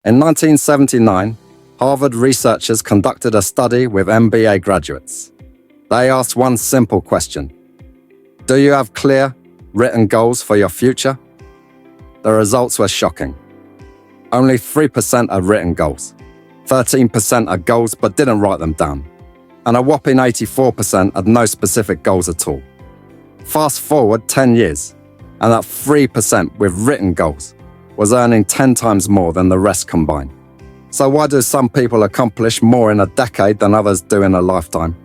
In 1979, Harvard researchers conducted a study with MBA graduates. They asked one simple question: do you have clear, written goals for your future? The results were shocking. Only 3% had written goals. 13% had goals but didn't write them down. And a whopping 84% had no specific goals at all. Fast forward 10 years, and that 3% with written goals was earning 10 times more than the rest combined. So why do some people accomplish more in a decade than others do in a lifetime?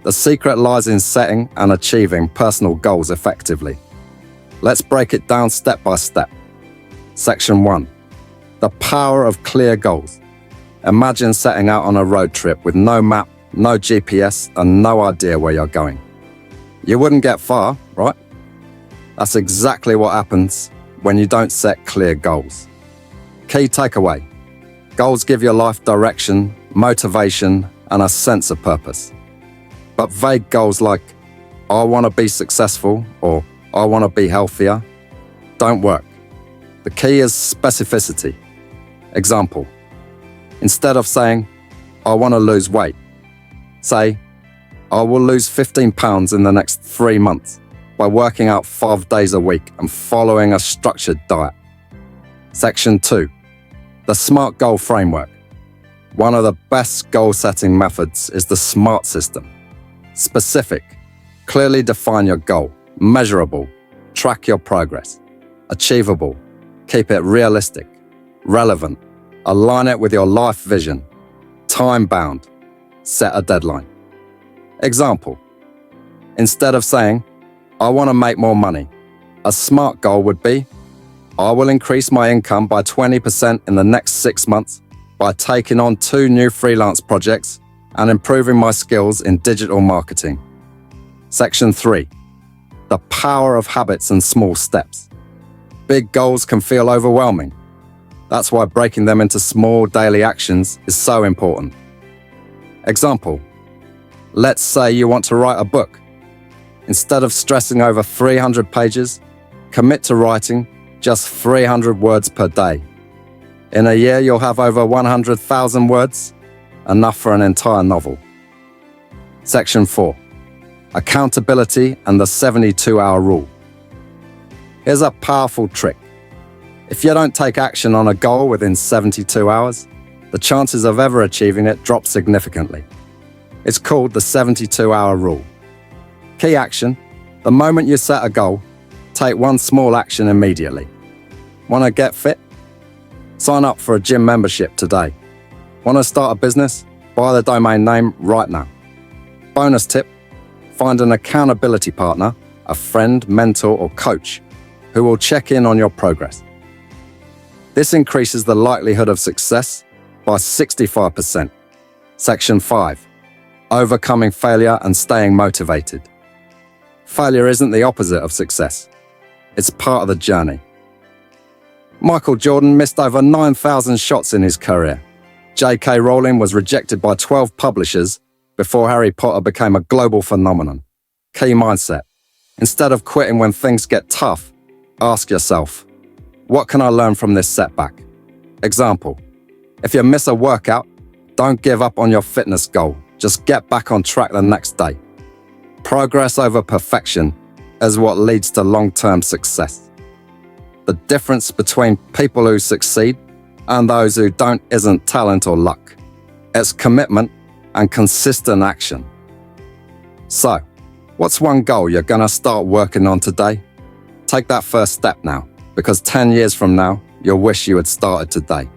The secret lies in setting and achieving personal goals effectively. Let's break it down step by step. Section 1. The power of clear goals. Imagine setting out on a road trip with no map, no GPS, and no idea where you're going. You wouldn't get far, right? That's exactly what happens when you don't set clear goals. Key takeaway: goals give your life direction, motivation, and a sense of purpose. But vague goals like, I want to be successful, or I want to be healthier, don't work. The key is specificity. Example: instead of saying, I want to lose weight, say, I will lose 15 pounds in the next 3 months by working out 5 days a week and following a structured diet. Section 2. The SMART goal framework. One of the best goal-setting methods is the SMART system. Specific. Clearly define your goal. Measurable. Track your progress. Achievable. Keep it realistic. Relevant. Align it with your life vision. Time-bound. Set a deadline. Example: instead of saying, I want to make more money, a SMART goal would be, I will increase my income by 20% in the next 6 months by taking on 2 new freelance projects and improving my skills in digital marketing. Section 3. The power of habits and small steps. Big goals can feel overwhelming. That's why breaking them into small daily actions is so important. Example: let's say you want to write a book. Instead of stressing over 300 pages, commit to writing just 300 words per day. In a year, you'll have over 100,000 words, enough for an entire novel. Section 4. Accountability and the 72-hour rule. Here's a powerful trick. If you don't take action on a goal within 72 hours, the chances of ever achieving it drop significantly. It's called the 72-hour rule. Key action: the moment you set a goal, take one small action immediately. Want to get fit? Sign up for a gym membership today. Want to start a business? Buy the domain name right now. Bonus tip: find an accountability partner, a friend, mentor, or coach who will check in on your progress. This increases the likelihood of success by 65%. Section 5. Overcoming failure and staying motivated. Failure isn't the opposite of success. It's part of the journey. Michael Jordan missed over 9,000 shots in his career. J.K. Rowling was rejected by 12 publishers before Harry Potter became a global phenomenon. Key mindset: instead of quitting when things get tough, ask yourself, what can I learn from this setback? Example: if you miss a workout, don't give up on your fitness goal. Just get back on track the next day. Progress over perfection is what leads to long-term success. The difference between people who succeed and those who don't isn't talent or luck. It's commitment and consistent action. So, what's one goal you're going to start working on today? Take that first step now, because 10 years from now, you'll wish you had started today.